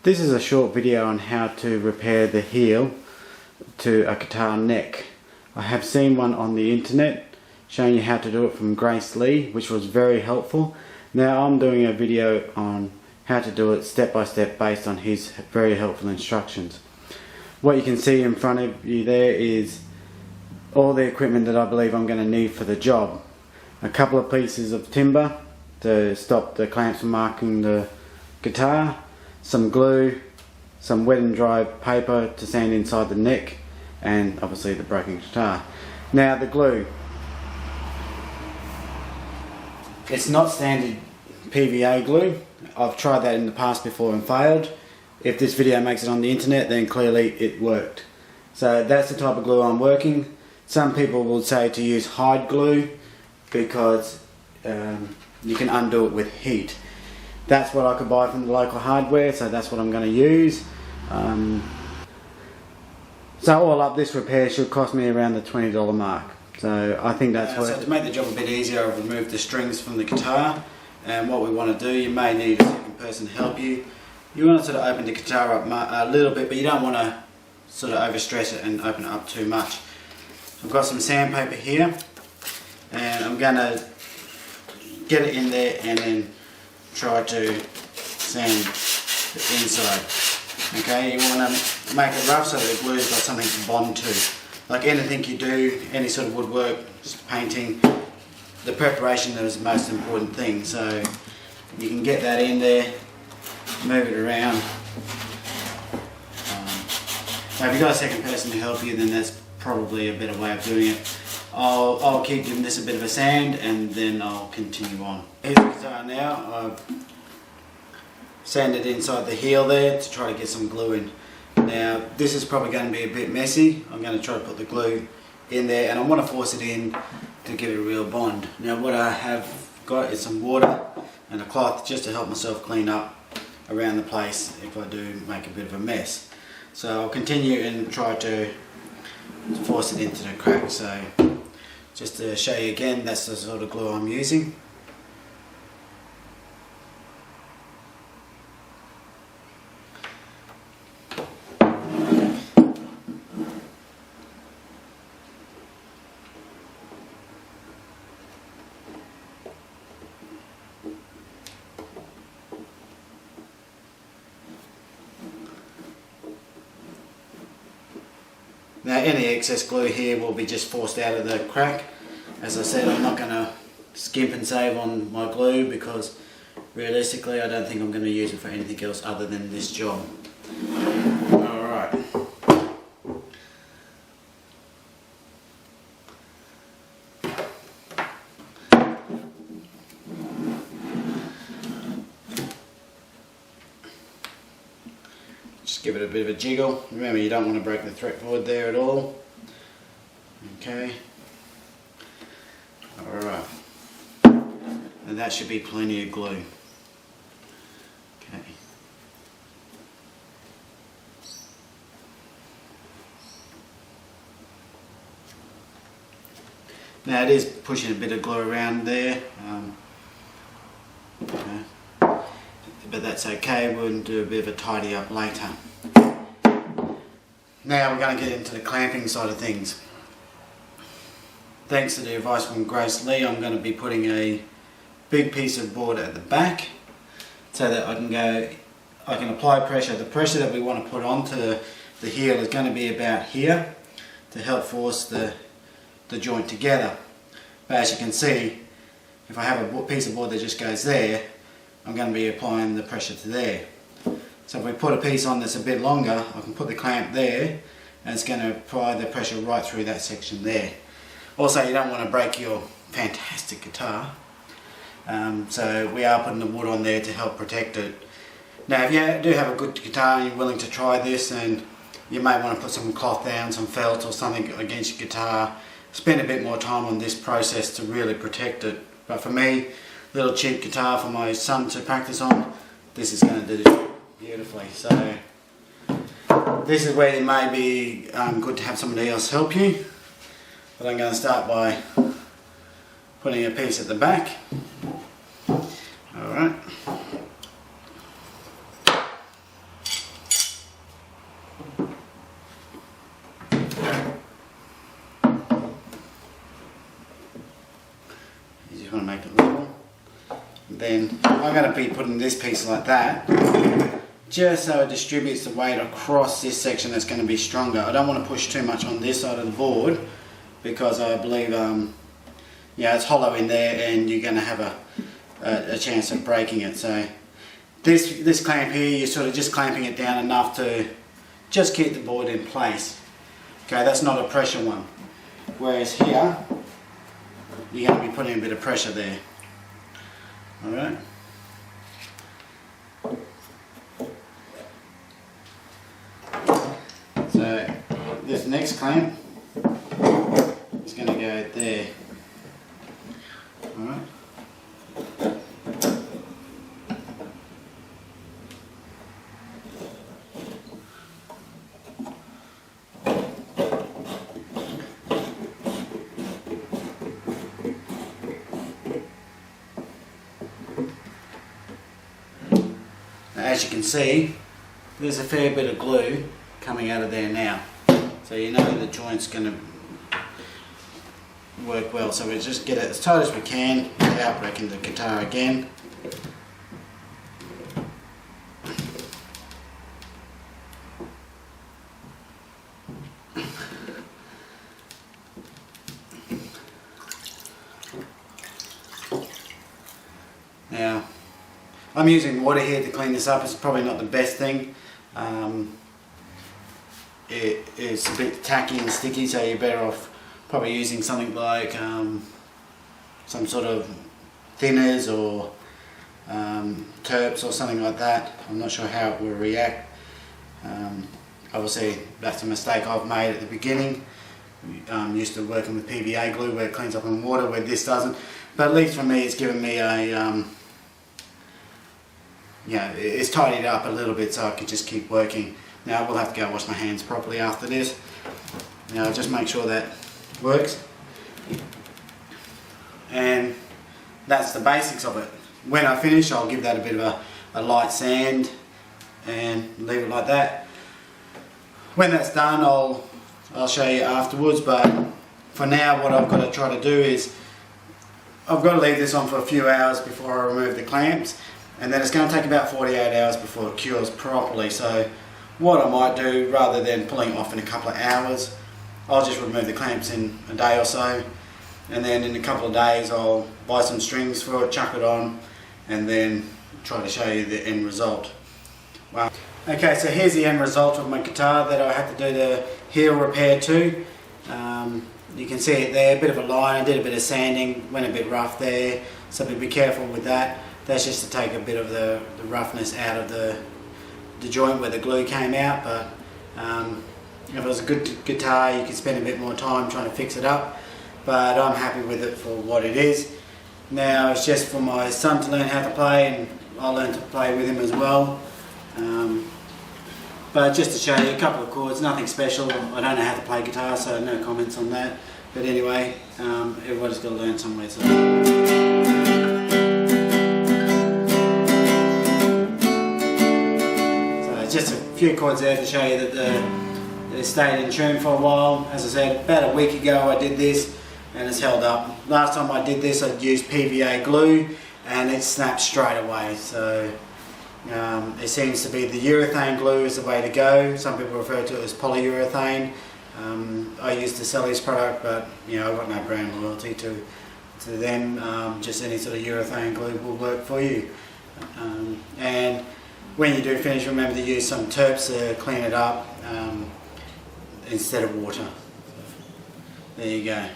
This is a short video on how to repair the heel to a guitar neck. I have seen one on the internet showing you how to do it from Grace Lee, which was very helpful. Now I'm doing a video on how to do it step by step based on his very helpful instructions. What you can see in front of you there is all the equipment that I believe I'm going to need for the job. A couple of pieces of timber to stop the clamps from marking the guitar, some glue, some wet and dry paper to sand inside the neck, and obviously the broken guitar. Now the glue, it's not standard PVA glue. I've tried that in the past before and failed. If this video makes it on the internet, then clearly it worked. So that's the type of glue I'm working. Some people will say to use hide glue because you can undo it with heat. That's what I could buy from the local hardware, so that's what I'm going to use. So all up, this repair should cost me around the $20 mark. So I think that's worth it. So to make the job a bit easier, I've removed the strings from the guitar. And what we want to do, you may need a second person to help you. You want to sort of open the guitar up a little bit, but you don't want to sort of overstress it and open it up too much. I've got some sandpaper here, and I'm going to get it in there and then try to sand the inside. Okay, you want to make it rough so that the glue's got something to bond to. Like anything you do, any sort of woodwork, painting, the preparation is the most important thing. So you can get that in there, move it around. Now if you've got a second person to help you, then that's probably a better way of doing it. I'll keep giving this a bit of a sand and then I'll continue on. Here's the guitar now. I've sanded inside the heel there to try to get some glue in. Now this is probably going to be a bit messy. I'm going to try to put the glue in there and I want to force it in to give it a real bond. Now what I have got is some water and a cloth just to help myself clean up around the place if I do make a bit of a mess. So I'll continue and try to force it into the crack. So just to show you again, that's the sort of glue I'm using. Now any excess glue here will be just forced out of the crack. As I said, I'm not going to skimp and save on my glue because realistically I don't think I'm going to use it for anything else other than this job. Alright. Just give it a bit of a jiggle. Remember, you don't want to break the fretboard there at all. Okay. Alright. And that should be plenty of glue. Okay. Now it is pushing a bit of glue around there. Okay. But that's okay, we'll do a bit of a tidy up later. Now we're going to get into the clamping side of things. Thanks to the advice from Grace Lee, I'm going to be putting a big piece of board at the back so that I can apply pressure. The pressure that we want to put onto the heel is going to be about here to help force the joint together. But as you can see, if I have a piece of board that just goes there, I'm going to be applying the pressure to there. So if we put a piece on that's a bit longer, I can put the clamp there and it's going to apply the pressure right through that section there. Also, you don't want to break your fantastic guitar, so we are putting the wood on there to help protect it. Now if you do have a good guitar and you're willing to try this, then you may want to put some cloth down, some felt or something against your guitar. Spend a bit more time on this process to really protect it. But for me, little cheap guitar for my son to practice on, this is going to do it beautifully. So this is where it may be good to have somebody else help you. But I'm going to start by putting a piece at the back. Alright. just want to make it level. Then I'm going to be putting this piece like that, just so it distributes the weight across this section that's going to be stronger. I don't want to push too much on this side of the board because I believe yeah, it's hollow in there and you're going to have a chance of breaking it. So this clamp here, you're sort of just clamping it down enough to just keep the board in place. Okay, that's not a pressure one. Whereas here, you're going to be putting a bit of pressure there. Alright. So this next clamp is going to go there. Alright. As you can see, there's a fair bit of glue coming out of there now, so you know the joint's going to work well. So we just get it as tight as we can without breaking the guitar again. Now, I'm using water here to clean this up. It's probably not the best thing. It's a bit tacky and sticky, so you're better off probably using something like some sort of thinners or turps or something like that. I'm not sure how it will react. Obviously that's a mistake I've made at the beginning. I'm used to working with PVA glue where it cleans up in water, where this doesn't. But at least for me, it's given me a yeah, it's tidied up a little bit so I can just keep working. Now I will have to go wash my hands properly after this. Now just make sure that works. And that's the basics of it. When I finish, I'll give that a bit of a light sand and leave it like that. When that's done, I'll show you afterwards, but for now what I've got to try to do is I've got to leave this on for a few hours before I remove the clamps. And then it's going to take about 48 hours before it cures properly. So what I might do, rather than pulling it off in a couple of hours, I'll just remove the clamps in a day or so, and then in a couple of days I'll buy some strings for it, chuck it on, and then try to show you the end result. Wow. Okay, so here's the end result of my guitar that I had to do the heel repair to. You can see it there, a bit of a line. I did a bit of sanding, went a bit rough there, so be careful with that. That's just to take a bit of the roughness out of the joint where the glue came out. But if it was a good guitar, you could spend a bit more time trying to fix it up. But I'm happy with it for what it is. Now it's just for my son to learn how to play, and I'll learn to play with him as well. But just to show you a couple of chords, nothing special. I don't know how to play guitar, so no comments on that. But anyway, everybody's got to learn somewhere. So. Just a few chords there to show you that they stayed in tune for a while. As I said, about a week ago I did this and it's held up. Last time I did this I used PVA glue and it snapped straight away. So it seems to be the urethane glue is the way to go. Some people refer to it as polyurethane. I use the Selleys product, but you know, I've got no brand loyalty to them. Just any sort of urethane glue will work for you. And when you do finish, remember to use some turps to clean it up instead of water. There you go.